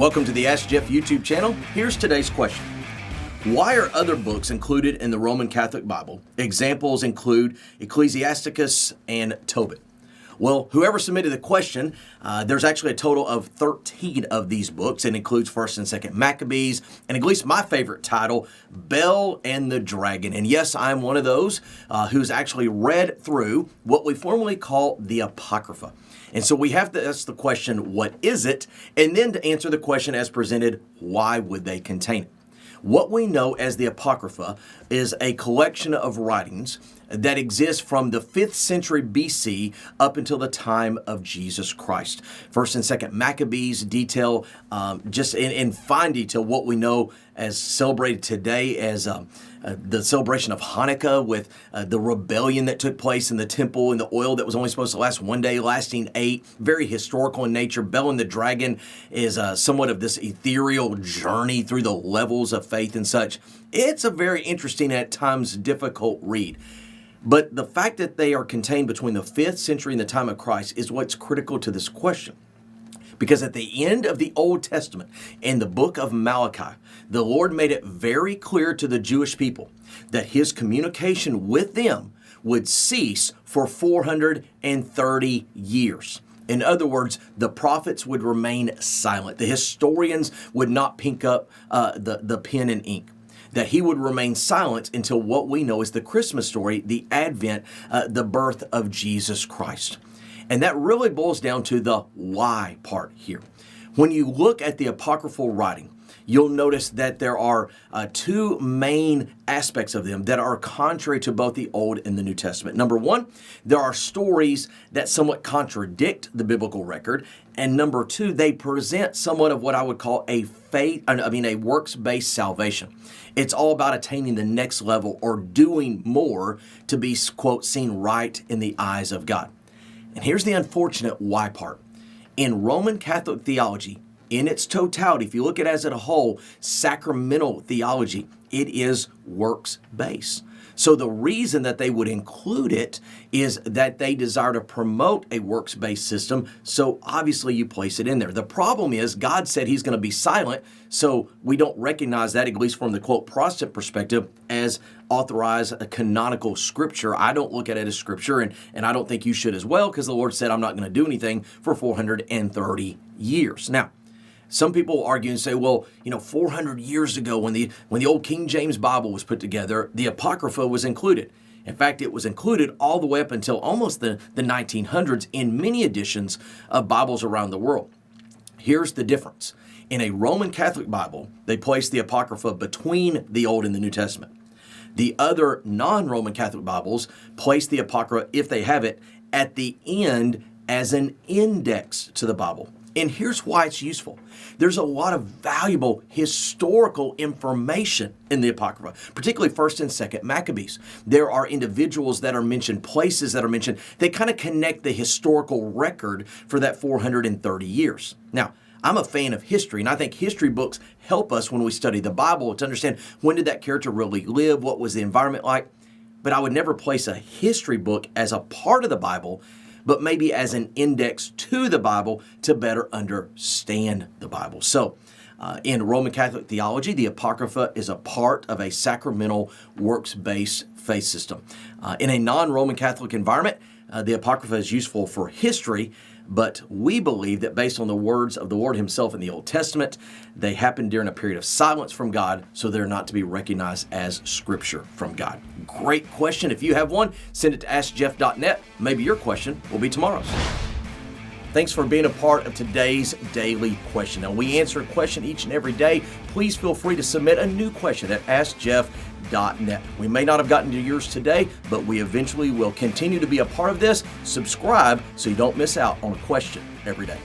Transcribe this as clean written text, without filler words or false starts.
Welcome to the Ask Jeff YouTube channel. Here's today's question. Why are other books included in the Roman Catholic Bible? Examples include Ecclesiasticus and Tobit. Well, whoever submitted the question, there's actually a total of 13 of these books. It includes 1st and 2nd Maccabees, and at least my favorite title, Bel and the Dragon. And yes, I'm one of those who's actually read through what we formally call the apocrypha. And so we have to ask the question, what is it? And then to answer the question as presented, why would they contain it? What we know as the apocrypha is a collection of writings that exist from the 5th century BC up until the time of Jesus Christ. 1st and 2nd Maccabees detail, just in fine detail, what we know as celebrated today as the celebration of Hanukkah with the rebellion that took place in the temple and the oil that was only supposed to last one day, lasting 8. Very historical in nature. Bel and the Dragon is somewhat of this ethereal journey through the levels of faith and such. It's a very interesting, at times difficult read. But the fact that they are contained between the 5th century and the time of Christ is what's critical to this question. Because at the end of the Old Testament, in the book of Malachi, the Lord made it very clear to the Jewish people that his communication with them would cease for 430 years. In other words, the prophets would remain silent. The historians would not pick up the pen and ink. That he would remain silent until what we know is the Christmas story, the Advent, the birth of Jesus Christ. And that really boils down to the why part here. When you look at the apocryphal writing, you'll notice that there are two main aspects of them that are contrary to both the Old and the New Testament. Number one, there are stories that somewhat contradict the biblical record. And number two, they present somewhat of what I would call a works-based salvation. It's all about attaining the next level or doing more to be, quote, seen right in the eyes of God. And here's the unfortunate why part. In Roman Catholic theology, in its totality, if you look at it as a whole, sacramental theology, it is works-based. So the reason that they would include it is that they desire to promote a works-based system, so obviously you place it in there. The problem is God said he's going to be silent, so we don't recognize that, at least from the, quote, Protestant perspective, as authorized a canonical scripture. I don't look at it as scripture, and I don't think you should as well, because the Lord said I'm not going to do anything for 430 years. Now, some people argue and say, well, 400 years ago when the old King James Bible was put together, the Apocrypha was included. In fact, it was included all the way up until almost the 1900s in many editions of Bibles around the world. Here's the difference. In a Roman Catholic Bible, they place the Apocrypha between the Old and the New Testament. The other non-Roman Catholic Bibles place the Apocrypha, if they have it, at the end as an index to the Bible. And here's why it's useful. There's a lot of valuable historical information in the Apocrypha, particularly 1st and 2nd Maccabees. There are individuals that are mentioned, places that are mentioned. They kind of connect the historical record for that 430 years. Now, I'm a fan of history, and I think history books help us when we study the Bible to understand when did that character really live, what was the environment like. But I would never place a history book as a part of the Bible, but maybe as an index to the Bible to better understand the Bible. So in Roman Catholic theology, the Apocrypha is a part of a sacramental works-based faith system. In a non-Roman Catholic environment, the Apocrypha is useful for history, but we believe that based on the words of the Lord himself in the Old Testament, they happened during a period of silence from God, so they're not to be recognized as scripture from God. Great question. If you have one, send it to askjeff.net. Maybe your question will be tomorrow's. Thanks for being a part of today's daily question. Now, we answer a question each and every day. Please feel free to submit a new question at askjeff.net. We may not have gotten to yours today, but we eventually will continue to be a part of this. Subscribe so you don't miss out on a question every day.